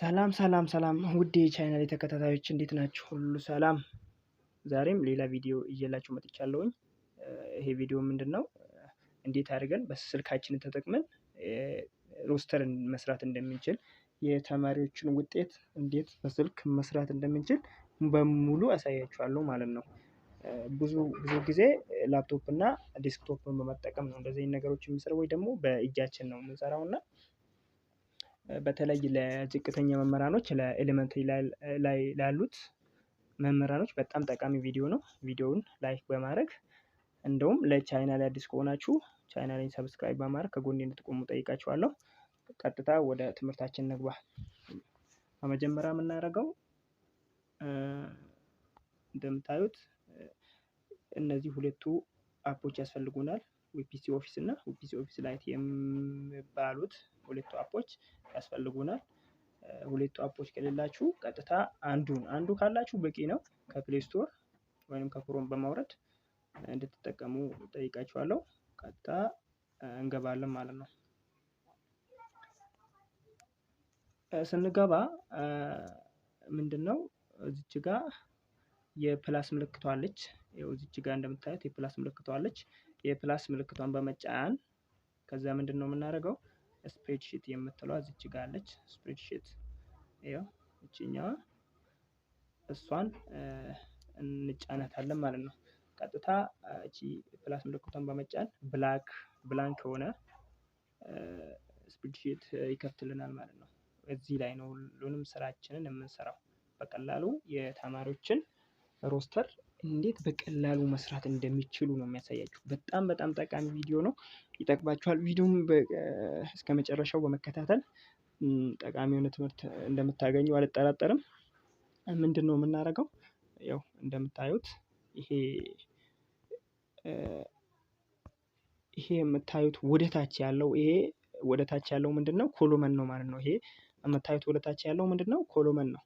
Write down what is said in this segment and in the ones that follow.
ሰላም ውድ የቻናሌ ተከታታዮች እንዴት ናችሁ? ሁሉ ሰላም። ዛሬም ሌላ ቪዲዮ እየላችሁ መጥቻለሁኝ። ይሄ ቪዲዮ ምንድነው? እንዴት አድርገን በስልካችን ተጠቅመን ሮስተርን መስራት እንደምንችል የተማሪዎችን ውጤት እንዴት በስልክ መስራት እንደምንችል በሙሉ አሳያችኋለሁ ማለት ነው። ብዙ ጊዜ ላፕቶፕ እና ዴስክቶፕን በመጠቀም ነው እንደዚህ አይነት ነገሮች የምንሰራው ወይ ደግሞ በእጃችን ነው የምንሰራው እና በተለይ ለዝቅተኛ መምህራኖች ለኤሌመንተሪ ላይ ላሉት መምህራኖች በጣም ጠቃሚ ቪዲዮ ነው። ቪዲዮውን ላይክ በማድረግ እንደውም ለቻናሌ አዲስ ከሆናችሁ ቻናሌን ሰብስክራይብ በማድረግ ከጎኔ እንድትቆሙ ጠይቃችኋለሁ። ቀጥታ ወደ ትምህርታችን እንግባ። በመጀመሪያ የምናደርገው እንደምታዩት እነዚህ ሁለቱ አፖች ያስፈልጉናል። ዊፒሲ ኦፊስ እና ዊፒሲ ኦፊስ ላይት የሚባሉት ሁለቱ አፖች ያስፈልጉናል። ሁለቱ አፖች ከሌላችሁ ቀጥታ አንዱ ካላችሁ በቂ ነው። ከፕሌይ ስቶር ወይም ከክሮም በማውረድ እንድትጠቀሙ ጠይቃችኋለሁ። ቀጥታ እንገባለን ማለት ነው። ስንገባ ምንድነው እዚች ጋር የፕላስ ምልክቷ አለች። ይኸው እዚች ጋር እንደምታዩት የፕላስ ምልክቷ አለች። የፕላስ ምልክቷን በመጫን ከዛ ምንድነው የምናደርገው ስፕሬድሺት የምትለዋ እዚች ጋር አለች። ስፕሬድሺት ይኸው እቺኛዋ እሷን እንጫናታለን ማለት ነው። ቀጥታ እቺ ፕላስ ምልክቷን በመጫን ብላንክ ሆነ ስፕሬድሺት ይከፍትልናል ማለት ነው። እዚህ ላይ ነው ሁሉንም ስራችንን የምንሰራው። በቀላሉ የተማሪዎችን ሮስተር እንዴት በቀላሉ መስራት እንደሚችሉ ነው የሚያሳያችሁ። በጣም ጠቃሚ ቪዲዮ ነው። ይጠቅማችኋል። ቪዲዮውን እስከመጨረሻው በመከታተል ጠቃሚ የሆነ ትምህርት እንደምታገኙ አልጠራጠርም። ምንድነው የምናደርገው? ያው እንደምታዩት ይሄ የምታዩት ወደታች ያለው ምንድነው ኮሎመን ነው ማለት ነው። ይሄ የምታዩት ወደታች ያለው ምንድነው ኮሎመን ነው።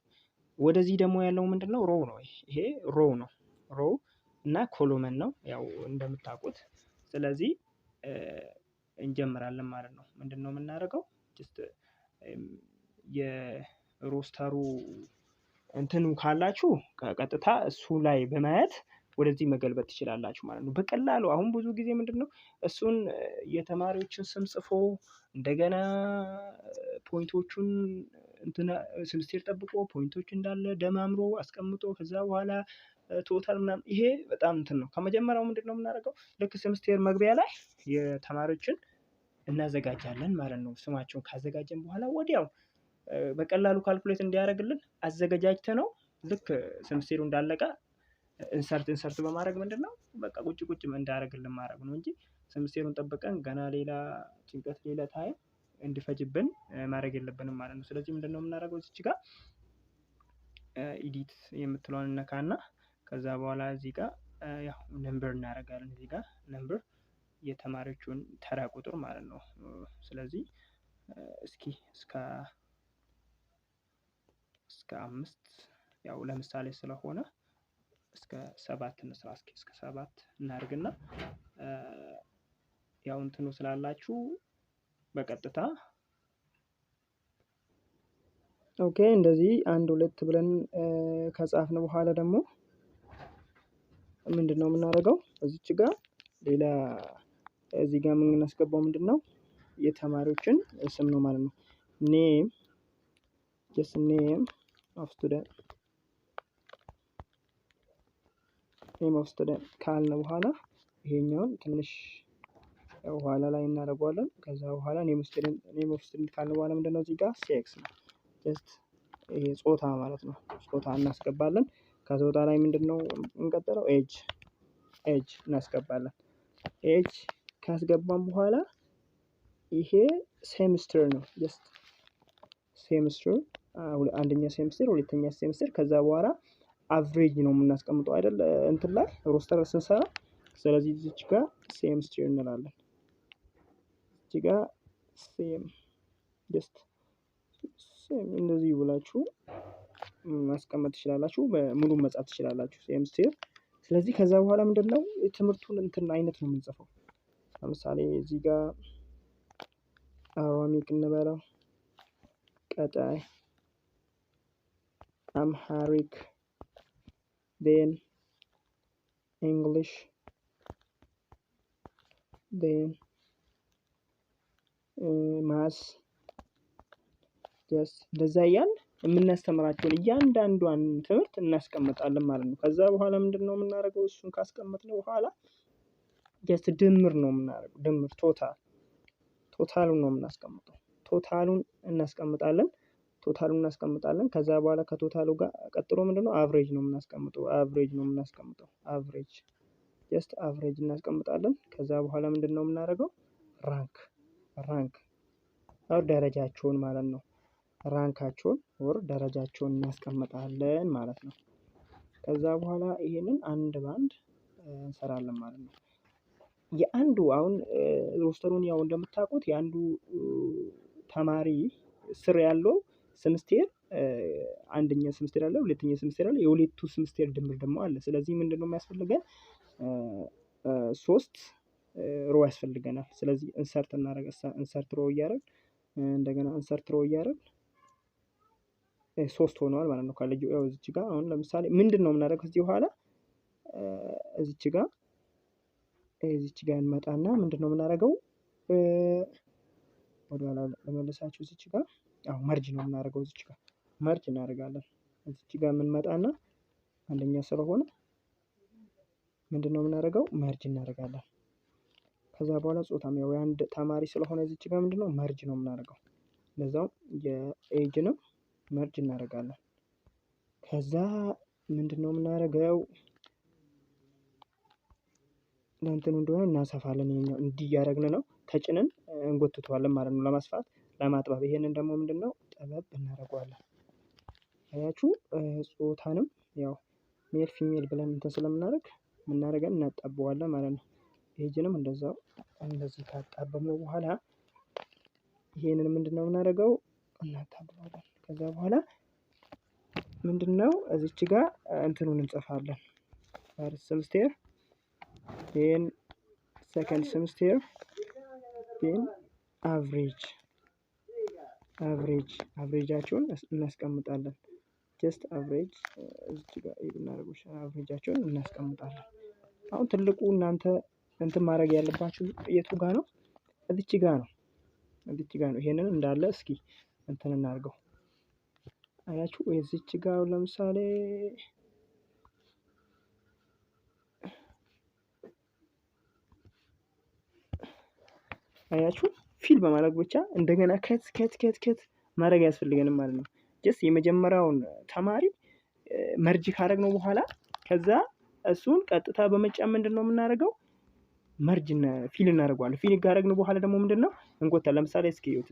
ወደዚህ ደግሞ ያለው ምንድነው ሮው ነው። ይሄ ሮው ነው። ሮው እና ኮሎመን ነው ያው እንደምታውቁት። ስለዚህ እንጀምራለን ማለት ነው። ምንድነው የምናደርገው? ጀስት የሮስተሩ እንትኑ ካላችሁ ቀጥታ እሱ ላይ በማየት ወደዚህ መገልበጥ ትችላላችሁ ማለት ነው። በቀላሉ አሁን ብዙ ጊዜ ምንድነው እሱን የተማሪዎችን ስም ጽፎ እንደገና ፖይንቶቹን ሴሚስቴር ጠብቆ ፖይንቶች እንዳለ ደማምሮ አስቀምጦ ከዛ በኋላ ቶታል ምናምን ይሄ በጣም እንትን ነው። ከመጀመሪያው ምንድነው የምናደርገው? ልክ ሴሚስቴር መግቢያ ላይ የተማሪዎችን እናዘጋጃለን ማለት ነው። ስማቸውን ካዘጋጀን በኋላ ወዲያው በቀላሉ ካልኩሌት እንዲያደርግልን አዘጋጃጅተነው ልክ ሴሚስቴሩ እንዳለቀ ኢንሰርት በማድረግ ምንድነው በቃ ቁጭ እንዳደርግልን ማድረግ ነው እንጂ ሴሚስቴሩን ጠብቀን ገና ሌላ ጭንቀት ሌላ ታይም እንዲፈጅብን ማድረግ የለብንም ማለት ነው። ስለዚህ ምንድነው የምናደርገው? እዚች ጋር ኢዲት የምትለዋን እነካና ከዛ በኋላ እዚህ ጋር ያው ነምበር እናደርጋለን። እዚህ ጋር ነምበር የተማሪዎቹን ተራ ቁጥር ማለት ነው። ስለዚህ እስኪ እስከ 5 ያው ለምሳሌ ስለሆነ እስከ 7 እንስራ። እስከ 7 እናድርግና ያው እንትኑ ስላላችሁ በቀጥታ ኦኬ እንደዚህ 1 2 ብለን ከጻፍን በኋላ ደግሞ ምንድነው የምናደርገው? እዚች ጋር ሌላ እዚህ ጋር የምናስገባው ምንድነው የተማሪዎችን ስም ነው ማለት ነው። ኔም ጀስት ኔም ኦፍ ስቱደንት ካልን በኋላ ይሄኛውን ትንሽ ኋላ ላይ እናደርገዋለን። ከዛ በኋላ ኔም ኦፍ ስቱደንት ካልን በኋላ ምንድነው እዚህ ጋር ሴክስ ነው። ጀስት ይሄ ጾታ ማለት ነው። ጾታ እናስገባለን። ከጾታ ላይ ምንድነው እንቀጥለው ኤጅ እናስገባለን። ኤጅ ካስገባን በኋላ ይሄ ሴሚስተር ነው። ጀስት ሴሚስተር አንደኛ ሴሚስተር ሁለተኛ ሴሚስተር ከዛ በኋላ አቨሬጅ ነው የምናስቀምጠው አይደል እንትን ላይ ሮስተር ስንሰራ። ስለዚህ እዚች ጋር ሴሚስተር እንላለን። እዚች ጋር ጀስት እንደዚህ ብላችሁ ማስቀመጥ ትችላላችሁ። በሙሉ መጻፍ ትችላላችሁ ሴሚስተር። ስለዚህ ከዛ በኋላ ምንድነው የትምህርቱን እንትን አይነት ነው የምንጽፈው። ለምሳሌ እዚህ ጋር አራሚክ እንበለው ቀጣይ Amharic, then English, then ማስ ጀስት እንደዛ እያልን የምናስተምራቸውን እያንዳንዷን ትምህርት እናስቀምጣለን ማለት ነው። ከዛ በኋላ ምንድነው የምናደርገው? እሱን ካስቀመጥነው በኋላ ጀስት ድምር ነው የምናደርገው። ድምር ቶታሉን ነው የምናስቀምጠው። ቶታሉን እናስቀምጣለን። ከዛ በኋላ ከቶታሉ ጋር ቀጥሎ ምንድነው አቨሬጅ ነው የምናስቀምጠው። አቨሬጅ ጀስት አቨሬጅ እናስቀምጣለን። ከዛ በኋላ ምንድነው የምናደርገው? ራንክ ደረጃቸውን ማለት ነው። ራንካቸውን ወር ደረጃቸውን እናስቀምጣለን ማለት ነው። ከዛ በኋላ ይሄንን አንድ ባንድ እንሰራለን ማለት ነው። የአንዱ አሁን ሮስተሩን ያው እንደምታውቁት የአንዱ ተማሪ ስር ያለው ሴምስቴር አንደኛ ሴምስቴር አለ፣ ሁለተኛ ሴምስቴር አለ፣ የሁለቱ ሴምስቴር ድምር ደግሞ አለ። ስለዚህ ምንድነው የሚያስፈልገን? 3 ሮ ያስፈልገናል። ስለዚህ ኢንሰርት ሮ እያደረግን እንደገና ኢንሰርት ሮ እያደረግን 3 ሆነዋል ማለት ነው። ካለጁ ያው እዚች ጋር አሁን ለምሳሌ ምንድነው የምናደርገው? ከዚህ በኋላ እዚች ጋር እንመጣና ምንድነው የምናደርገው? ወደኋላ ለመለሳችሁ እዚች ጋር ያው መርጅ ነው የምናደርገው። እዚች ጋር መርጅ እናደርጋለን። እዚች ጋር የምንመጣና አንደኛ ስለሆነ ምንድነው የምናደርገው? መርጅ እናደርጋለን። ከዛ በኋላ ጾታም ያው የአንድ ተማሪ ስለሆነ እዚች ጋር ምንድነው መርጅ ነው የምናደርገው። ለዛው የኤጅንም መርጅ እናደርጋለን። ከዛ ምንድነው የምናደርገው? ለእንትኑ እንደሆነ እናሰፋለን። ይሄኛው እንዲህ እያደረግን ነው ተጭነን እንጎትተዋለን ማለት ነው፣ ለማስፋት ለማጥበብ። ይሄንን ደግሞ ምንድነው ጠበብ እናደርገዋለን። አያችሁ ጾታንም ያው ሜል ፊሜል ብለን እንትን ስለምናደርግ የምናደርገን እናጣበዋለን ማለት ነው። ኤጅንም እንደዛው እንደዚህ ካጣበብነው በኋላ ይሄንን ምንድነው የምናደርገው? እናጣበዋለን። ከዛ በኋላ ምንድነው እዚች ጋር እንትኑን እንጽፋለን። ፈርስት ሴምስቴር then second semester then አቨሬጃቸውን እናስቀምጣለን። ጀስት አቨሬጅ እዚች ጋር እናደርገው አቨሬጃቸውን እናስቀምጣለን። አሁን ትልቁ እናንተ እንትን ማድረግ ያለባችሁ የቱ ጋር ነው? እዚች ጋር ነው። ይሄንን እንዳለ እስኪ እንትን እናድርገው። አያችሁ እዚች ጋር ለምሳሌ አያችሁ ፊል በማድረግ ብቻ እንደገና ከት ማድረግ ያስፈልገንም ማለት ነው። ጀስት የመጀመሪያውን ተማሪ መርጅ ካደረግነው በኋላ ከዛ እሱን ቀጥታ በመጫን ምንድነው የምናደርገው? መርጅ ፊል እናደርገዋለን። ፊል ካደረግነው በኋላ ደግሞ ምንድነው እንጎታለን። ለምሳሌ እስኪ እዩት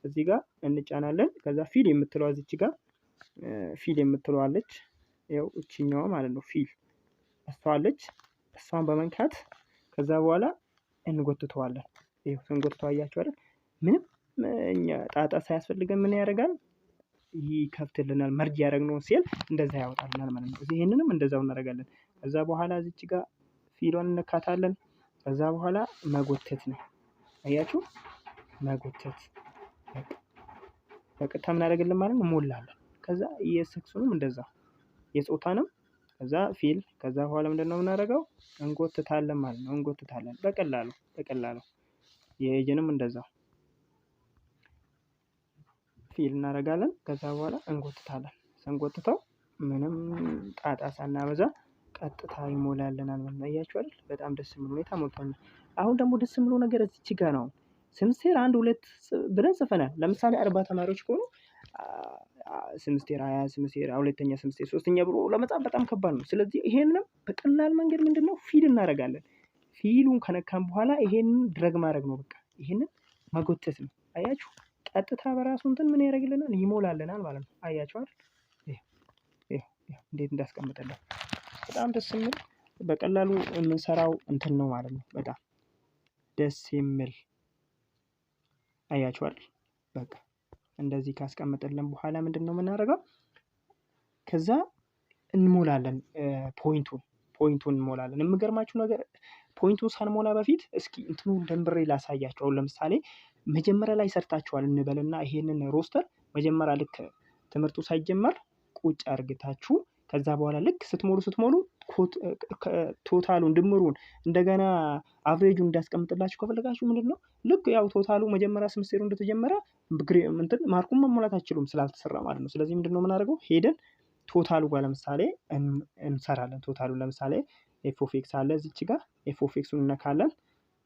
እዚህ ጋር እንጫናለን። ከዛ ፊል የምትለዋ እዚች ጋር ፊል የምትለዋ አለች። ያው እቺኛዋ ማለት ነው ፊል አለች። እሷን በመንካት ከዛ በኋላ እንጎትተዋለን። ይሄው ስንጎትተው አያችሁ አይደል? ምንም እኛ ጣጣ ሳያስፈልገን ምን ያደርጋል? ይከፍትልናል። መርጅ ያደረግነውን ሴል እንደዛ ያወጣልናል ማለት ነው። ይሄንንም እንደዛው እናደርጋለን። ከዛ በኋላ እዚች ጋር ፊሏን እንካታለን። ከዛ በኋላ መጎተት ነው። አያችሁ መጎተት በቀጥታ ምን አደረግልን ማለት ነው? ሞላለን። ከዛ የሴክሱንም እንደዛ የጾታንም ከዛ ፊል ከዛ በኋላ ምንድነው የምናደርገው? እንጎትታለን ማለት ነው። እንጎትታለን በቀላሉ የኤጅንም እንደዛው ፊል እናደርጋለን። ከዛ በኋላ እንጎትታለን። ስንጎትተው ምንም ጣጣ ሳናበዛ ቀጥታ ይሞላልናል ማለት ነው። አያችሁ አይደል? በጣም ደስ የሚል ሁኔታ ሞልቷል። አሁን ደግሞ ደስ የሚለው ነገር እዚች ጋር ነው። ሴምስቴር 1 2 ብለን ጽፈናል። ለምሳሌ 40 ተማሪዎች ከሆኑ ሴምስቴር 20 ሴምስቴር ሁለተኛ ሴምስቴር ሶስተኛ ብሎ ለመጻፍ በጣም ከባድ ነው። ስለዚህ ይሄንንም በቀላል መንገድ ምንድነው ፊል እናደርጋለን። ፊሉን ከነካን በኋላ ይሄንን ድረግ ማድረግ ነው። በቃ ይሄንን መጎተት ነው። አያችሁ ቀጥታ በራሱ እንትን ምን ያደርግልናል? ይሞላልናል ማለት ነው። አያችሁ አይደል? ይሄ እንዴት እንዳስቀምጠልን በጣም ደስ የሚል በቀላሉ የምንሰራው እንትን ነው ማለት ነው። በጣም ደስ የሚል አያችሁ አይደል? በቃ እንደዚህ ካስቀመጠልን በኋላ ምንድነው የምናደርገው? ከዛ እንሞላለን። ፖይንቱን እንሞላለን። የሚገርማችሁ ነገር ፖይንቱን ሳንሞላ በፊት እስኪ እንትኑን ደንብሬ ላሳያችሁ። አሁን ለምሳሌ መጀመሪያ ላይ ሰርታችኋል እንበልና ይሄንን ሮስተር መጀመሪያ ልክ ትምህርቱ ሳይጀመር ቁጭ አርግታችሁ ከዛ በኋላ ልክ ስትሞሉ ቶታሉን ድምሩን እንደገና አቨሬጁን እንዳስቀምጥላችሁ ከፈለጋችሁ ምንድነው ልክ ያው ቶታሉ መጀመሪያ ሴሚስቴሩ እንደተጀመረ ማርኩን መሙላት አትችሉም ስላልተሰራ ማለት ነው። ስለዚህ ምንድነው የምናደርገው ሄደን ቶታሉ ጋር ለምሳሌ እንሰራለን። ቶታሉን ለምሳሌ ኤፍ ኦፍ ኤክስ አለ እዚች ጋር ኤፍ ኦፍ ኤክሱን እነካለን።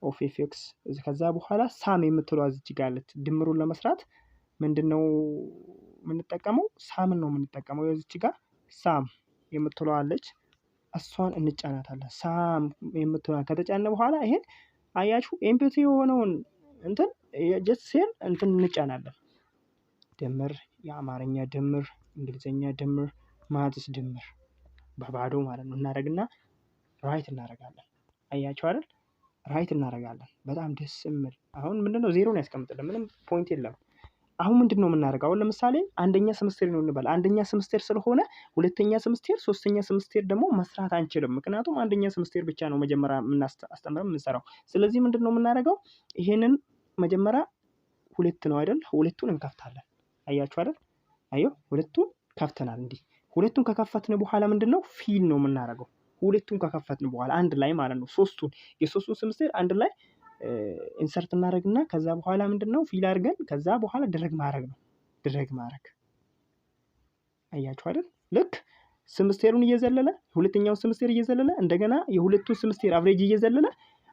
ኦፍ ኤፍ ኤክስ ከዛ በኋላ ሳም የምትለው እዚች ጋር አለች። ድምሩን ለመስራት ምንድነው የምንጠቀመው? ሳምን ነው የምንጠቀመው። እዚች ጋር ሳም የምትለው አለች፣ እሷን እንጫናታለን። ሳም የምትለዋን ከተጫነ በኋላ ይሄን አያችሁ ኤምፕቲ የሆነውን እንትን ጀስት ሴል እንትን እንጫናለን። ድምር፣ የአማርኛ ድምር፣ እንግሊዘኛ ድምር፣ ማትስ ድምር በባዶ ማለት ነው እናደርግና ራይት እናደርጋለን። አያችሁ አይደል? ራይት እናደርጋለን። በጣም ደስ የሚል አሁን ምንድነው ዜሮን ያስቀምጥልን፣ ምንም ፖይንት የለም። አሁን ምንድነው የምናደርገው? አሁን ለምሳሌ አንደኛ ሴሚስቴር ነው እንበል። አንደኛ ሴሚስቴር ስለሆነ ሁለተኛ ሴሚስቴር፣ ሶስተኛ ሴሚስቴር ደግሞ መስራት አንችልም። ምክንያቱም አንደኛ ሴሚስቴር ብቻ ነው መጀመሪያ አስተምረን የምንሰራው። ስለዚህ ምንድነው የምናደርገው? ይሄንን መጀመሪያ ሁለት ነው አይደል? ሁለቱን እንከፍታለን። አያችሁ አይደል? አየሁ ሁለቱን ከፍተናል። እንዲህ ሁለቱን ከከፈትን በኋላ ምንድነው ፊል ነው የምናደርገው። ሁለቱን ከከፈትን በኋላ አንድ ላይ ማለት ነው የሶስቱን ሴሚስቴር አንድ ላይ ኢንሰርት እናደርግና ከዛ በኋላ ምንድነው ፊል አድርገን ከዛ በኋላ ድረግ ማድረግ አያችሁ አይደል? ልክ ሴሚስቴሩን እየዘለለ ሁለተኛውን ሴሚስቴር እየዘለለ እንደገና የሁለቱን ሴሚስቴር አቨሬጅ እየዘለለ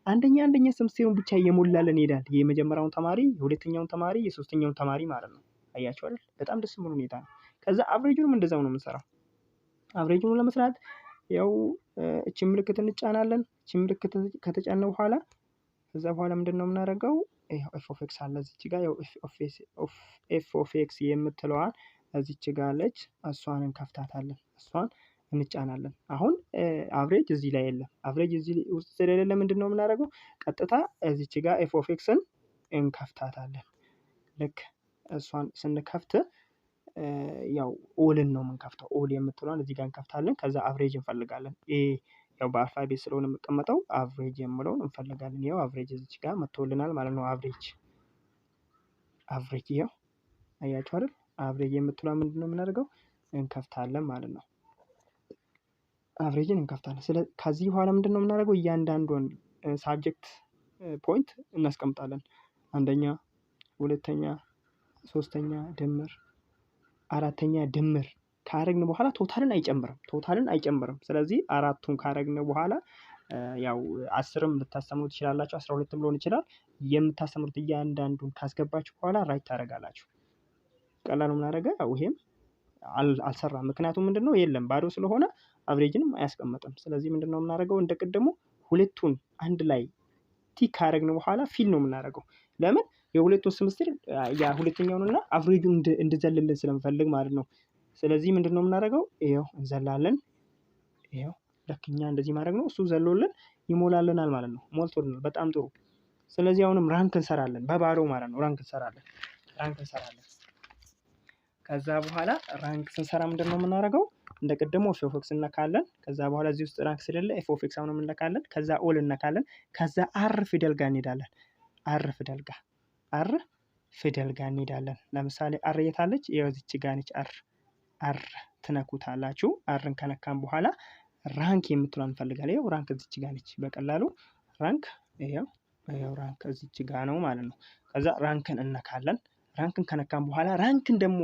አንደኛ ሴሚስቴሩን ብቻ እየሞላለን ይሄዳል። የመጀመሪያውን ተማሪ፣ የሁለተኛውን ተማሪ፣ የሶስተኛውን ተማሪ ማለት ነው። አያችሁ አይደል? በጣም ደስ የሚል ሁኔታ ነው። ከዛ አቨሬጁንም እንደዛው ነው የምንሰራው። አቨሬጁን ለመስራት ያው እቺ ምልክት እንጫናለን። እቺ ምልክት ከተጫነ በኋላ ከዛ በኋላ ምንድነው የምናደርገው? ይሄው ኤፍ ኦፍ ኤክስ አለ እዚች ጋር ያው ኤፍ ኦፍ ኤክስ የምትለዋን እዚች ጋር አለች። እሷን እንከፍታታለን። እሷን እንጫናለን። አሁን አቨሬጅ እዚህ ላይ የለም። አቨሬጅ እዚህ ውስጥ ስለሌለ ምንድነው የምናደርገው? ቀጥታ እዚች ጋር ኤፍ ኦፍ ኤክስን እንከፍታታለን። ልክ እሷን ስንከፍት ያው ኦልን ነው የምንከፍተው። ኦል የምትለዋን እዚህ ጋር እንከፍታለን። ከዛ አቨሬጅ እንፈልጋለን። ያው በአልፋቤት ስለሆነ የምቀመጠው አቨሬጅ የምለውን እንፈልጋለን። ያው አቨሬጅ እዚች ጋር መጥቶልናል ማለት ነው። አቨሬጅ ያው አያችሁ አይደል? አቨሬጅ የምትለዋ ምንድነው የምናደርገው? እንከፍታለን ማለት ነው። አቨሬጅን እንከፍታለን። ከዚህ በኋላ ምንድነው የምናደርገው? እያንዳንዱን ሳብጀክት ፖይንት እናስቀምጣለን። አንደኛ፣ ሁለተኛ፣ ሶስተኛ ድምር፣ አራተኛ ድምር ካረግን በኋላ ቶታልን አይጨምርም። ስለዚህ አራቱን ካረግን በኋላ ያው 10ም ልታስተምሩ ትችላላችሁ፣ 12ም ሊሆን ይችላል። የምታስተምሩት እያንዳንዱን ካስገባችሁ በኋላ ራይት ታደርጋላችሁ። ቀላሉ ምን አደረገ? ያው ይሄም አልሰራም። ምክንያቱም ምንድነው የለም ባዶ ስለሆነ አቨሬጅንም አያስቀምጥም። ስለዚህ ምንድነው የምናደርገው? እንደቀደሙ ሁለቱን አንድ ላይ ቲክ ካረግን በኋላ ፊል ነው የምናደርገው። ለምን? የሁለቱን ሴሚስቴር ያ ሁለተኛውንና አቨሬጁን እንድዘልልን ስለምፈልግ ማለት ነው። ስለዚህ ምንድነው የምናደርገው? ይሄው እንዘላለን። ይሄው ለክኛ እንደዚህ ማድረግ ነው። እሱ ዘሎልን ይሞላልናል ማለት ነው። ሞልቶልናል። በጣም ጥሩ። ስለዚህ አሁንም ራንክ እንሰራለን። በባዶ ማለት ነው ራንክ እንሰራለን። ከዛ በኋላ ራንክ ስንሰራ ምንድነው የምናደርገው? እንደቀደሙ ኤፍ ኦፍ ኤክስ እንነካለን። ከዛ በኋላ እዚህ ውስጥ ራንክ ስለሌለ ኤፍ ኦፍ ኤክስ አሁንም እንነካለን። ከዛ ኦል እንነካለን። ከዛ አር ፊደል ጋር እንሄዳለን። አር ፊደል ጋር እንሄዳለን። ለምሳሌ አር የታለች? ይኸው እዚች ጋር ነች። አር ትነኩታላችሁ። አርን ከነካን በኋላ ራንክ የምትሏን እንፈልጋለን። ይኸው ራንክ እዚች ጋር ነች። በቀላሉ ራንክ ይኸው ራንክ እዚች ጋር ነው ማለት ነው። ከዛ ራንክን እነካለን። ራንክን ከነካን በኋላ ራንክን ደግሞ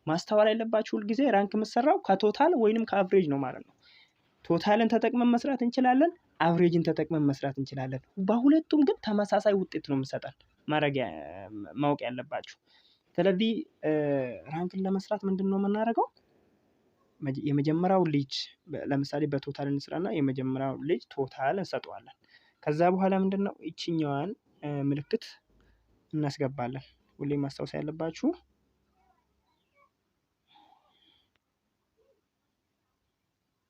ማስተዋል ያለባችሁ ሁልጊዜ ራንክ የምትሰራው ከቶታል ወይንም ከአቨሬጅ ነው ማለት ነው። ቶታልን ተጠቅመን መስራት እንችላለን፣ አቨሬጅን ተጠቅመን መስራት እንችላለን። በሁለቱም ግን ተመሳሳይ ውጤት ነው የምሰጠን ማወቅ ያለባችሁ። ስለዚህ ራንክን ለመስራት ምንድነው የምናደርገው? የመጀመሪያው ልጅ ለምሳሌ በቶታል እንስራና የመጀመሪያው ልጅ ቶታል እንሰጠዋለን። ከዛ በኋላ ምንድነው እቺኛዋን ምልክት እናስገባለን። ሁሌም ማስታወስ ያለባችሁ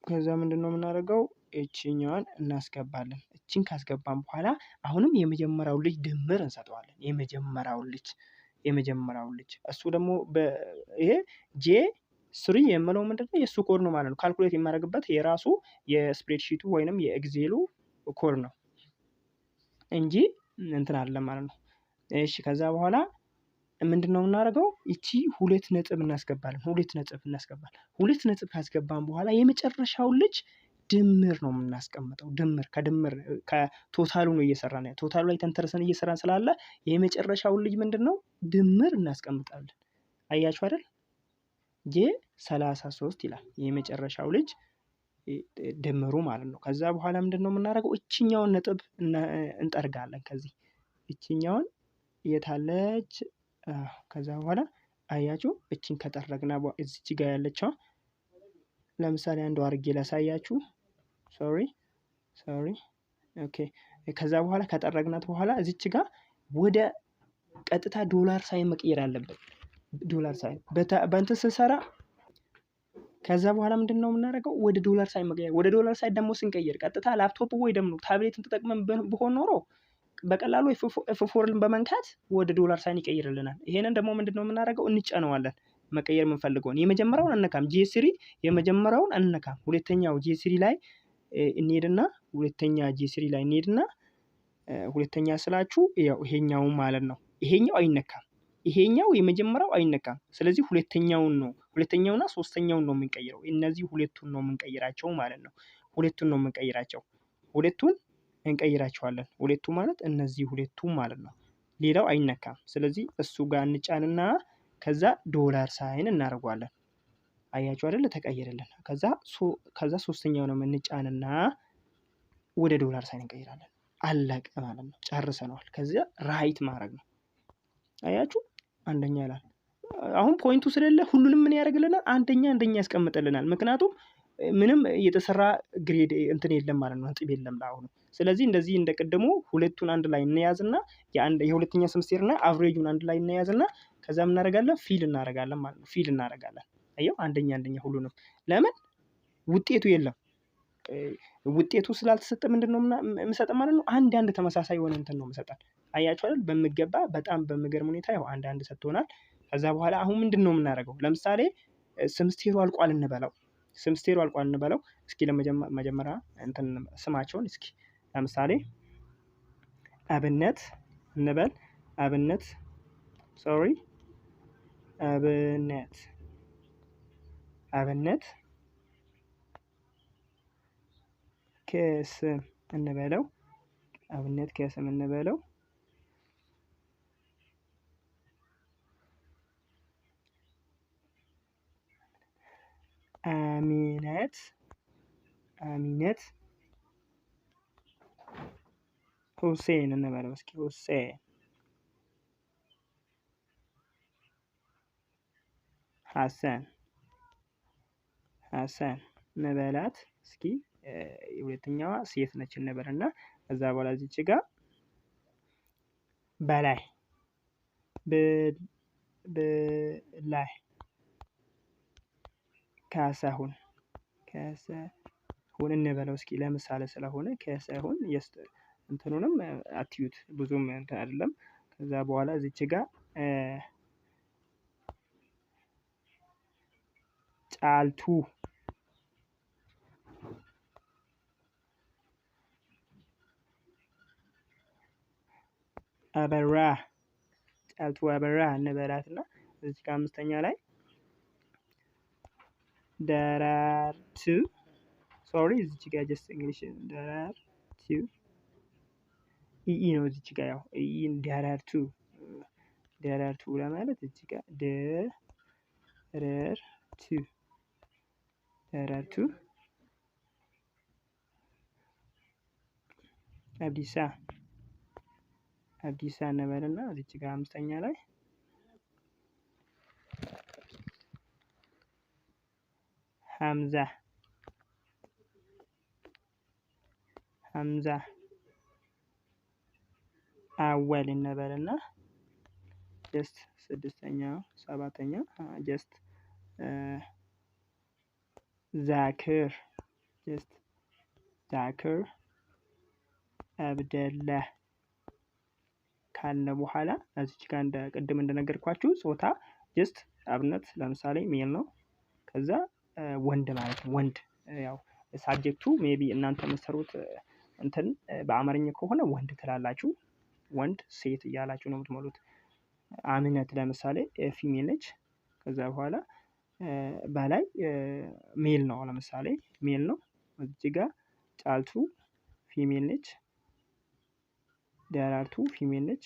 ከዛ ምንድነው የምናደርገው? እቺኛዋን እናስገባለን። እቺን ካስገባን በኋላ አሁንም የመጀመሪያው ልጅ ድምር እንሰጠዋለን። የመጀመሪያው ልጅ እሱ ደግሞ ይሄ J3 የምለው ምንድነው የሱ ኮድ ነው ማለት ነው። ካልኩሌት የማደርግበት የራሱ የስፕሬድሺቱ ወይንም የኤክሴሉ ኮድ ነው እንጂ እንትን አይደለም ማለት ነው። እሺ ከዛ በኋላ ምንድነው የምናደርገው? ይቺ 2 ነጥብ እናስገባለን። 2 ነጥብ ካስገባን በኋላ የመጨረሻውን ልጅ ድምር ነው የምናስቀምጠው። ድምር ከቶታሉ ነው እየሰራን ያለው። ቶታሉ ላይ ተንተርሰን እየሰራን ስላለ የመጨረሻውን ልጅ ምንድነው ድምር እናስቀምጣለን። አያችሁ አይደል? የ33 ይላል የመጨረሻው ልጅ ድምሩ ማለት ነው። ከዛ በኋላ ምንድነው የምናደርገው? እችኛውን ነጥብ እንጠርጋለን። ከዚህ እችኛውን የታለች? ከዛ በኋላ አያችሁ እቺን ከጠረግና እዚች ጋር ያለችው ለምሳሌ አንዱ አድርጌ ላሳያችሁ። ሶሪ ኦኬ። ከዛ በኋላ ከጠረግናት በኋላ እዚች ጋር ወደ ቀጥታ ዶላር ሳይን መቀየር አለበት። ዶላር ሳይን በእንትን ስንሰራ ከዛ በኋላ ምንድነው የምናደርገው? ወደ ዶላር ሳይን መቀየር። ወደ ዶላር ሳይን ደግሞ ስንቀይር ቀጥታ ላፕቶፕ ወይ ደግሞ ታብሌትን ተጠቅመን ቢሆን ኖሮ በቀላሉ F4ን በመንካት ወደ ዶላር ሳይን ይቀይርልናል። ይሄንን ደግሞ ምንድነው የምናደርገው? እንጫነዋለን። መቀየር የምንፈልገውን የመጀመሪያውን አንነካም። J3 የመጀመሪያውን አንነካም። ሁለተኛው J3 ላይ እንሄድና ሁለተኛ ስላችሁ ያው ይሄኛው ማለት ነው። ይሄኛው አይነካም። ይሄኛው የመጀመሪያው አይነካም። ስለዚህ ሁለተኛውና ሶስተኛውን ነው የምንቀይረው። እነዚህ ሁለቱን ነው የምንቀይራቸው ማለት ነው። ሁለቱን እንቀይራቸዋለን። ሁለቱ ማለት እነዚህ ሁለቱ ማለት ነው። ሌላው አይነካም። ስለዚህ እሱ ጋር እንጫንና ከዛ ዶላር ሳይን እናደርገዋለን። አያችሁ አይደል? ተቀየረልን። ከዛ ሶስተኛው ነው የምንጫንና ወደ ዶላር ሳይን እንቀይራለን። አለቀ ማለት ነው። ጨርሰናል። ከዚያ ራይት ማድረግ ነው። አያችሁ አንደኛ ይላል። አሁን ፖይንቱ ስለሌለ ሁሉንም ምን ያደርግልናል? አንደኛ ያስቀምጥልናል። ምክንያቱም ምንም የተሰራ ግሬድ እንትን የለም ማለት ነው። ነጥብ የለም ለአሁኑ። ስለዚህ እንደዚህ እንደቀደሙ ሁለቱን አንድ ላይ እንያዝና የሁለተኛ ሴምስቴርና አቨሬጁን አንድ ላይ እንያዝና ከዛ ምን እናደርጋለን? ፊል እናደርጋለን ማለት ነው። አየው አንደኛ ሁሉንም። ለምን ውጤቱ የለም። ውጤቱ ስላልተሰጠ ምንድነው የምሰጠ ማለት ነው? አንድ ተመሳሳይ የሆነ እንትን ነው የምሰጠን። አያችሁ አይደል? በሚገባ በጣም በሚገርም ሁኔታ ያው አንድ ሰጥቶናል። ከዛ በኋላ አሁን ምንድነው የምናደርገው? ለምሳሌ ሴምስቴሩ አልቋል እንበለው። እስኪ ለመጀመሪያ እንትን ስማቸውን እስኪ ለምሳሌ አብነት እንበል። አብነት ከስም እንበለው። አሚነት ሁሴን እንበለው። እስኪ ሐሰን እንበላት። እስኪ የሁለተኛዋ ሴት ነች እንበልና ከዛ በኋላ እዚች ጋር በላይ ካሳሁን እንበለው። እስኪ ለምሳሌ ስለሆነ ካሳሁን እንትኑንም አትዩት ብዙም እንትን አይደለም። ከዛ በኋላ እዚች ጋር ጫልቱ አበራ እንበላትና እዚህ ጋር አምስተኛ ላይ ደራርቱ እዚች ጋር ጀስት እንግሊሽ ደራርቱ ነው። እዚች ጋር ያው ደራርቱ ለማለት እዚች ጋር ደራርቱ አብዲሳ እንበልና እዚች ጋር አምስተኛ ላይ ሐምዛ አወል እንበልና ጀስት ስድስተኛው ሰባተኛ ጀስት ዛክር አብደላህ ካለ በኋላ እዚች ጋር ቅድም እንደነገርኳችሁ ጾታ ጀስት አብነት ለምሳሌ ሜል ነው። ከዛ ወንድ ማለት ነው። ወንድ ያው ሳብጀክቱ ሜቢ እናንተ የምትሰሩት እንትን በአማርኛ ከሆነ ወንድ ትላላችሁ። ወንድ ሴት እያላችሁ ነው የምትሞሉት። አሚነት ለምሳሌ ፊሜል ነች። ከዛ በኋላ በላይ ሜል ነው። ለምሳሌ ሜል ነው። እዚህ ጋር ጫልቱ ፊሜል ነች። ደራርቱ ፊሜል ነች።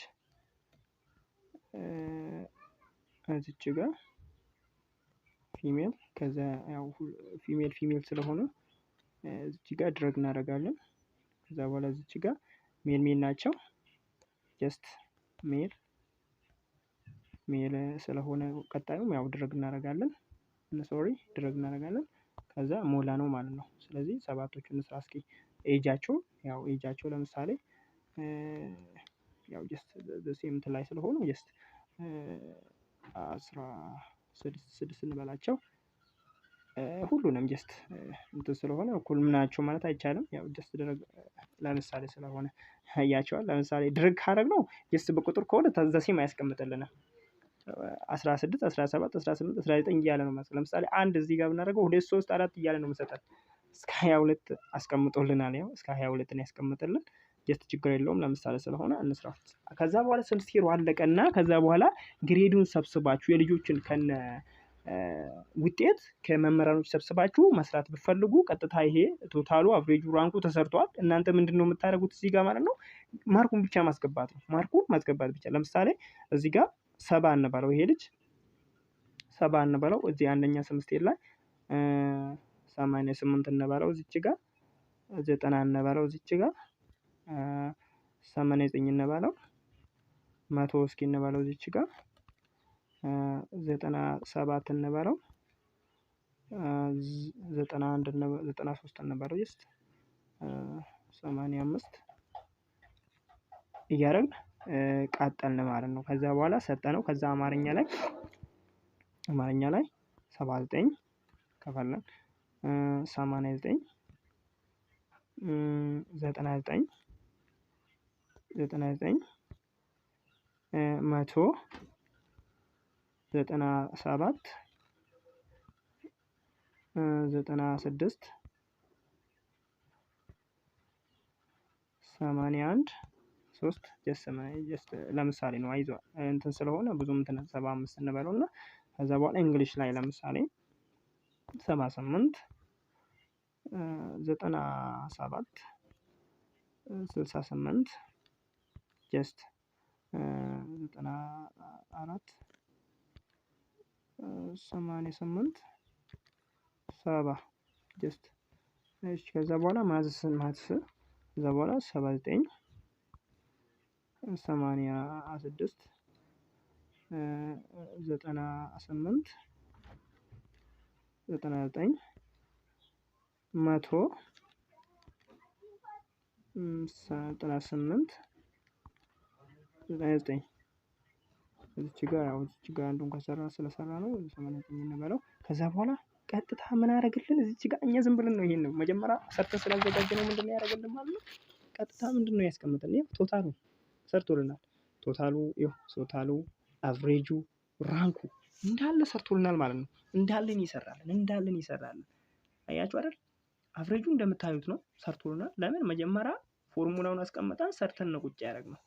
እዚች ጋር ፊሜል ከዛ ያው ፊሜል ስለሆነ እዚች ጋር ድረግ እናደርጋለን። ከዛ በኋላ እዚች ጋር ሜል ናቸው። ጀስት ሜል ስለሆነ ቀጣዩም ያው ድረግ እናደርጋለን። ድረግ እናደርጋለን። ከዛ ሞላ ነው ማለት ነው። ስለዚህ ሰባቶቹን እንስራ እስኪ። ኤጃቸው ለምሳሌ ያው ጀስት ሴም እንትን ላይ ስለሆኑ ጀስት 16 እንበላቸው። ሁሉንም ጀስት እንትን ስለሆነ እኩል ናቸው ማለት አይቻልም። ያው ጀስት ድረግ ለምሳሌ ስለሆነ ያያቸዋል። ለምሳሌ ድረግ ካደረግነው ጀስት በቁጥር ከሆነ ተዛሲም አያስቀምጥልንም። 16 17 18 19 እያለ ነው ማለት። ለምሳሌ አንድ እዚህ ጋር ብናደርገው 2 3 4 እያለ ነው መሰጠን። እስከ 22 አስቀምጦልናል። ያው እስከ 22 ነው ያስቀምጥልን። ጀስት ችግር የለውም ለምሳሌ ስለሆነ እንስራ። ከዛ በኋላ ስምስቴሩ አለቀና ከዛ በኋላ ግሬዱን ሰብስባችሁ የልጆችን ከነ ውጤት ከመምህራኖች ሰብስባችሁ መስራት ብትፈልጉ ቀጥታ ይሄ ቶታሉ አቨሬጁ ራንኩ ተሰርቷል። እናንተ ምንድነው የምታደርጉት እዚህ ጋር ማለት ነው? ማርኩን ብቻ ማስገባት ነው። ማርኩን ማስገባት ብቻ። ለምሳሌ እዚህ ጋር 70 እንበለው። ይሄ ልጅ 70 እንበለው። እዚህ አንደኛ ሰምስቴር ላይ 88 እንበለው። እዚች ጋር 90 እንበለው። እዚች ጋር 89 እንበለው። 100 እስኪ እንበለው። እዚች ጋር 97 እንበለው። 91 93 እንበለው። ጀስት 85 እያደረግን ቀጠልን ማለት ነው። ከዛ በኋላ ሰጠነው። ከዛ አማርኛ ላይ 79 ከፈለን 89 99 100 97 96 81 3 ጀስት ለምሳሌ ነው። አይዞህ እንትን ስለሆነ ብዙም እንትን 75 እንበለው እና ከዛ በኋላ እንግሊሽ ላይ ለምሳሌ 78 97 68 ጀስት 94 88 70 ጀስት እሺ። ከዛ በኋላ ማትስ ከዛ በኋላ 79 86 98 99 100 98 99 እዚች ጋር ያው እዚች ጋር አንዱን ስለሰራ ነው 89 እንበለው። ከዛ በኋላ ቀጥታ ምን አደረግልን እዚች ጋር እኛ ዝም ብለን ነው ይሄን ነው መጀመሪያ ሰርተን ስላዘጋጀነው ምንድነው ያደረግልን ማለት ነው። ቀጥታ ምንድነው ያስቀምጥልን? ይሄ ቶታሉ ሰርቶልናል። ቶታሉ አቨሬጁ ራንኩ እንዳለ ሰርቶልናል ማለት ነው። እንዳለን ይሰራልን። አያችሁ አይደል? አቨሬጁ እንደምታዩት ነው ሰርቶልናል። ለምን መጀመሪያ ፎርሙላውን አስቀምጠን ሰርተን ነው ቁጭ ያደረግነው።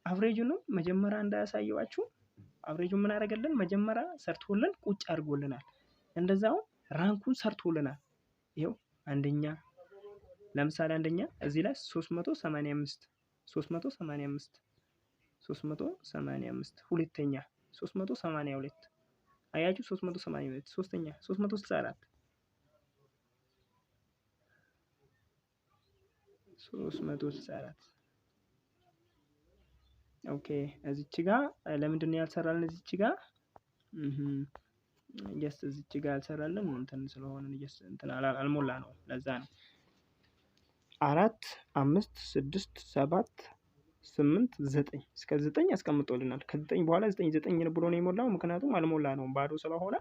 አቨሬጁንም መጀመሪያ እንዳያሳየዋችሁ አቨሬጁን ምን አደረገልን? መጀመሪያ ሰርቶልን ቁጭ አድርጎልናል። እንደዛው ራንኩን ሰርቶልናል። ይሄው አንደኛ ለምሳሌ አንደኛ እዚህ ላይ 385 ሁለተኛ 382 አያችሁ 382 ሶስተኛ 364 ኦኬ። እዚች ጋር ለምንድን ነው ያልሰራልን? እዚች ጋር ጀስት እዚች ጋር ያልሰራልን እንትን ስለሆነ እንትን አልሞላ ነው። ለዛ ነው 4 5 6 7 8 9 እስከ 9 አስቀምጦልናል። ከ9 በኋላ 9 ብሎ ነው የሞላው። ምክንያቱም አልሞላ ነው ባዶ ስለሆነ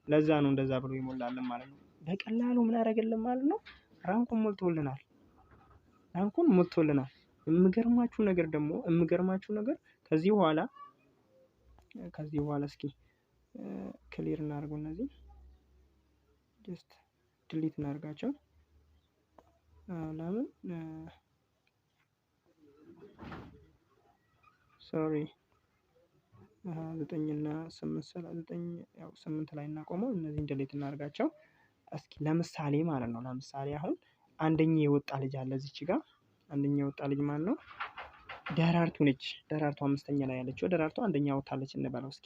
ለዛ ነው እንደዛ ብሎ ይሞላልን ማለት ነው። በቀላሉ ምን አደረገልን ማለት ነው? ራንኩን ሞልቶልናል። የሚገርማችሁ ነገር ከዚህ በኋላ እስኪ ክሊር እናድርገው። እነዚህ ጀስት ድሊት እናድርጋቸው። ለምን ሶሪ 9 እና 8 ያው 8 ላይ እናቆመው። እነዚህን ዲሊት እናድርጋቸው። እስኪ ለምሳሌ ማለት ነው ለምሳሌ አሁን አንደኛ የወጣ ልጅ አለ እዚች ጋር አንደኛ የወጣ ልጅ ማን ነው? ደራርቱ ነች። ደራርቱ 5ኛ ላይ ያለችው ደራርቱ አንደኛ ወጣለች እንበለው እስኪ።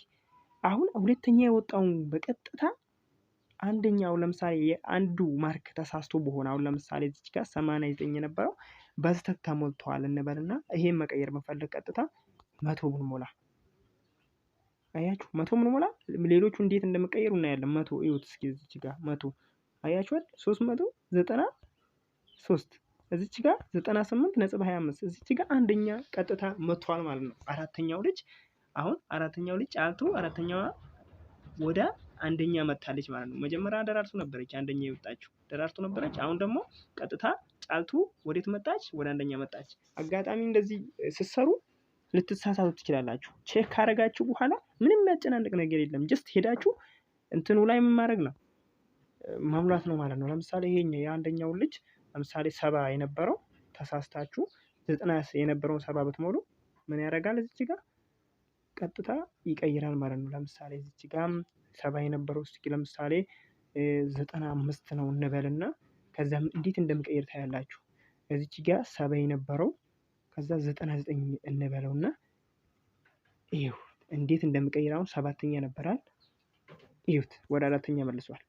አሁን ሁለተኛ የወጣውን በቀጥታ አንደኛው ለምሳሌ የአንዱ ማርክ ተሳስቶ በሆነ አሁን ለምሳሌ እዚች ጋር 89 የነበረው በስተት ተሞልቷል እንበልና ይሄን መቀየር መፈለግ ቀጥታ 100 ብንሞላ አያችሁ 100 ብንሞላ ሌሎቹ እንዴት እንደምቀየሩ እናያለን። 100 እዩት እስኪ እዚች ጋር 100 አያችኋል 393 እዚች ጋር 98.25 እዚች ጋር አንደኛ ቀጥታ መጥቷል ማለት ነው። አራተኛው ልጅ አሁን አራተኛው ልጅ ጫልቱ አራተኛዋ ወደ አንደኛ መጥታለች ማለት ነው። መጀመሪያ ደራርቱ ነበረች አንደኛ የወጣችው ደራርቱ ነበረች። አሁን ደግሞ ቀጥታ ጫልቱ ወዴት መጣች? ወደ አንደኛ መጣች። አጋጣሚ እንደዚህ ስትሰሩ ልትሳሳቱ ትችላላችሁ። ቼክ ካረጋችሁ በኋላ ምንም የሚያጨናንቅ ነገር የለም። ጀስት ሄዳችሁ እንትኑ ላይ ምን ማድረግ ነው መሙላት ነው ማለት ነው። ለምሳሌ ይሄኛው የአንደኛው ልጅ ለምሳሌ 70 የነበረው ተሳስታችሁ 90 የነበረውን 70 ብትሞሉ ምን ያደርጋል? እዚች ጋር ቀጥታ ይቀይራል ማለት ነው። ለምሳሌ እዚች ጋር 70 የነበረው እስኪ ለምሳሌ 95 ነው እንበልና ከዛ እንዴት እንደምቀይር ታያላችሁ። እዚች ጋር 70 የነበረው ከዛ 99 እንበለውና ይሄው እንዴት እንደምቀይር አሁን 7ኛ ነበራል። ይሁት ወደ 4ኛ መልሷል።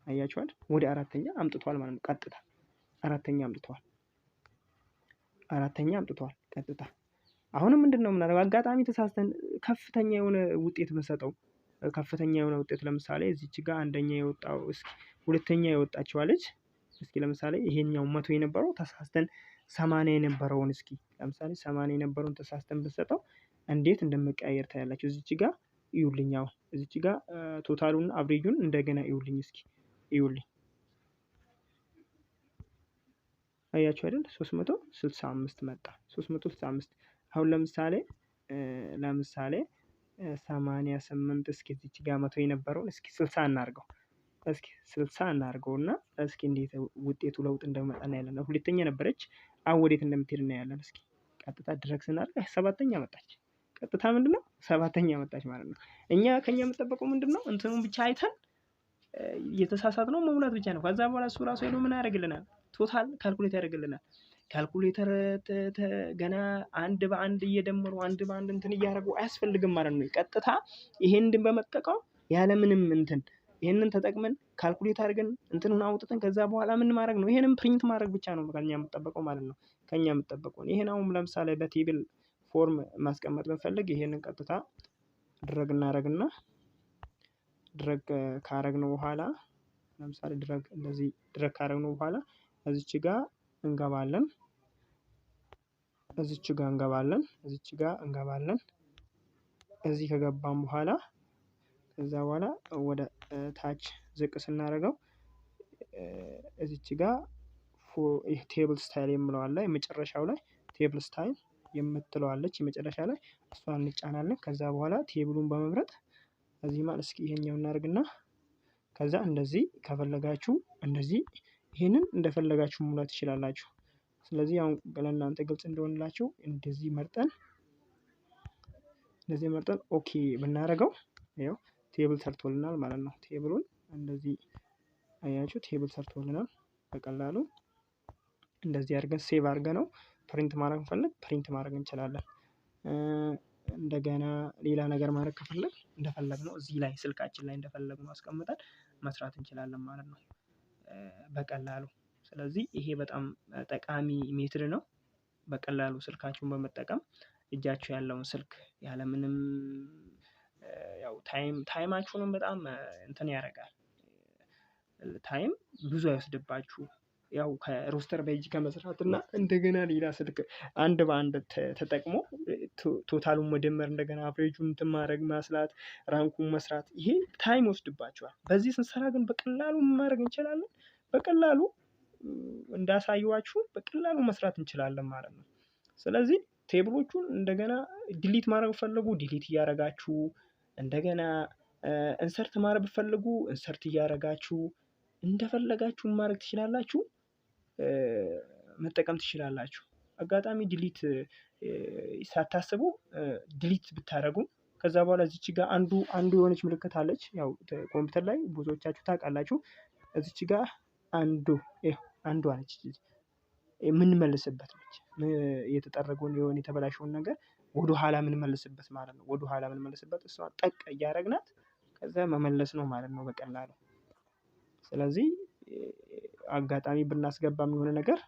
አያችኋል? ወደ 4ኛ አምጥቷል ማለት ነው። ቀጥታ 4ኛ አምጥቷል። 4ኛ አምጥቷል ቀጥታ። አሁንም ምንድነው የምናደርገው? አጋጣሚ ተሳስተን ከፍተኛ የሆነ ውጤት ብንሰጠው ከፍተኛ የሆነ ውጤት ለምሳሌ እዚች ጋር አንደኛ የወጣው እስኪ ሁለተኛ የወጣችው ልጅ እስኪ ለምሳሌ ይሄኛው 100 የነበረው ተሳስተን 80 የነበረውን እስኪ ለምሳሌ 80 የነበረውን ተሳስተን ብንሰጠው እንዴት እንደምቀያየር ታያላችሁ። እዚች ጋር ይውልኝ። አሁን እዚች ጋር ቶታሉን አብሬጁን እንደገና ይውልኝ እስኪ ይውልኝ። አያችሁ አይደል? 365 መጣ። 365 አሁን ለምሳሌ 88 እስኪ እዚች ጋር 100 የነበረውን እስኪ 60 እናርገው። እስኪ 60 እናርገውና እስኪ እንዴት ውጤቱ ለውጥ እንደመጣ እናያለን። ሁለተኛ ነበረች አሁን ወዴት እንደምትሄድ እናያለን። እስኪ ቀጥታ ድረግ ስናደርግ 7ኛ መጣች። ቀጥታ ምንድነው 7ኛ መጣች ማለት ነው። እኛ ከኛ የምጠበቀው ምንድነው እንትኑን ብቻ አይተን የተሳሳትነው መሙላት ብቻ ነው። ከዛ በኋላ እሱ ራሱ ሄዶ ምን ያደርግልናል? ቶታል ካልኩሌት ያደርግልናል። ካልኩሌተር ገና አንድ በአንድ እየደመሩ አንድ በአንድ እንትን እያደረጉ አያስፈልግም ማለት ነው። ቀጥታ ይሄንን በመጠቀም ያለምንም እንትን ይሄንን ተጠቅመን ካልኩሌት አድርገን እንትኑን አውጥተን ከዛ በኋላ ምን ማድረግ ነው? ይሄንን ፕሪንት ማድረግ ብቻ ነው ከኛ የምጠበቀው ማለት ነው። ከኛ የምጠበቀው ይሄን አሁን ለምሳሌ በቴብል ፎርም ማስቀመጥ ብንፈልግ ይሄንን ቀጥታ ድረግ እናደርግና ድረግ ካረግነው በኋላ ለምሳሌ ድረግ እንደዚህ ድረግ ካረግነው በኋላ እዚች ጋር እንገባለን። እዚች ጋር እንገባለን። እዚች ጋር እንገባለን። እዚህ ከገባን በኋላ ከዛ በኋላ ወደ ታች ዝቅ ስናደርገው እዚች ጋር ቴብል ስታይል የምለው አለ። የመጨረሻው ላይ ቴብል ስታይል የምትለዋለች የመጨረሻ ላይ እሷን እንጫናለን። ከዛ በኋላ ቴብሉን በመምረጥ እዚህ ማለት እስኪ ይሄኛው እናደርግና ከዛ እንደዚህ ከፈለጋችሁ እንደዚህ ይሄንን እንደፈለጋችሁ መሙላት ትችላላችሁ። ስለዚህ አሁን ለእናንተ ግልጽ እንደሆነላችሁ እንደዚህ መርጠን ኦኬ ብናደርገው ይኸው ቴብል ሰርቶልናል ማለት ነው። ቴብሉን እንደዚህ አያችሁ ቴብል ሰርቶልናል በቀላሉ እንደዚህ አድርገን ሴቭ አድርገነው ፕሪንት ማድረግ እንፈልግ ፕሪንት ማድረግ እንችላለን። እንደገና ሌላ ነገር ማድረግ ከፈለግ እንደፈለግነው እዚህ ላይ ስልካችን ላይ እንደፈለግነው አስቀምጠን መስራት እንችላለን ማለት ነው በቀላሉ። ስለዚህ ይሄ በጣም ጠቃሚ ሜትድ ነው። በቀላሉ ስልካችሁን በመጠቀም እጃችሁ ያለውን ስልክ ያለምንም ያው ታይማችሁንም በጣም እንትን ያደርጋል። ታይም ብዙ አይወስድባችሁ። ያው ከሮስተር በእጅ ከመስራት እና እንደገና ሌላ ስልክ አንድ በአንድ ተጠቅሞ ቶታሉን መደመር እንደገና አቨሬጁን እንትን ማድረግ ማስላት ራንኩን መስራት ይሄ ታይም ይወስድባችኋል። በዚህ ስንሰራ ግን በቀላሉ ማድረግ እንችላለን። በቀላሉ እንዳሳየዋችሁ በቀላሉ መስራት እንችላለን ማለት ነው። ስለዚህ ቴብሎቹን እንደገና ዲሊት ማድረግ ፈልጉ ዲሊት እያደረጋችሁ እንደገና ኢንሰርት ማድረግ ብትፈልጉ ኢንሰርት እያደረጋችሁ እንደፈለጋችሁ ማድረግ ትችላላችሁ። መጠቀም ትችላላችሁ። አጋጣሚ ዲሊት ሳታስቡ ዲሊት ብታደርጉ ከዛ በኋላ እዚች ጋር አንዱ የሆነች ምልክት አለች። ያው ኮምፒውተር ላይ ብዙዎቻችሁ ታውቃላችሁ። እዚች ጋር አንዷ ነች የምንመልስበት ነች። የተጠረገውን የሆነ የተበላሸውን ነገር ወደ ኋላ የምንመልስበት ማለት ነው። ወደ ኋላ የምንመልስበት እሷን ጠቅ እያደረግናት ከዛ መመለስ ነው ማለት ነው በቀላሉ። ስለዚህ አጋጣሚ ብናስገባም የሆነ ነገር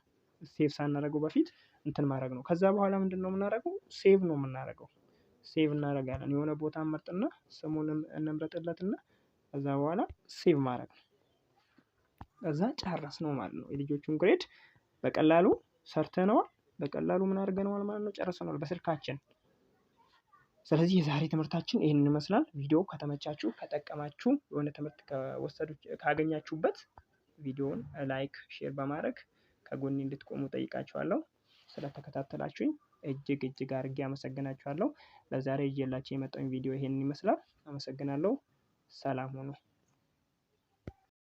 ሴቭ ሳናደርገው በፊት እንትን ማድረግ ነው። ከዛ በኋላ ምንድነው የምናደርገው? ሴቭ ነው የምናደርገው። ሴቭ እናደርጋለን። የሆነ ቦታ እንመርጥና ስሙንም እንምረጥለትና ከዛ በኋላ ሴቭ ማድረግ ነው። ከዛ ጨረስነው ማለት ነው። የልጆቹን ግሬድ በቀላሉ ሰርተነዋል። በቀላሉ ምን አድርገነዋል ማለት ነው? ጨርሰነዋል በስልካችን። ስለዚህ የዛሬ ትምህርታችን ይህንን ይመስላል። ቪዲዮ ከተመቻችሁ ከጠቀማችሁ የሆነ ትምህርት ካገኛችሁበት ቪዲዮውን ላይክ፣ ሼር በማድረግ ከጎኔ እንድትቆሙ ጠይቃችኋለሁ። ስለተከታተላችሁኝ እጅግ አድርጌ አመሰግናችኋለሁ። ለዛሬ ይዤላችሁ የመጣሁኝ ቪዲዮ ይሄንን ይመስላል። አመሰግናለሁ። ሰላም ሁኑ።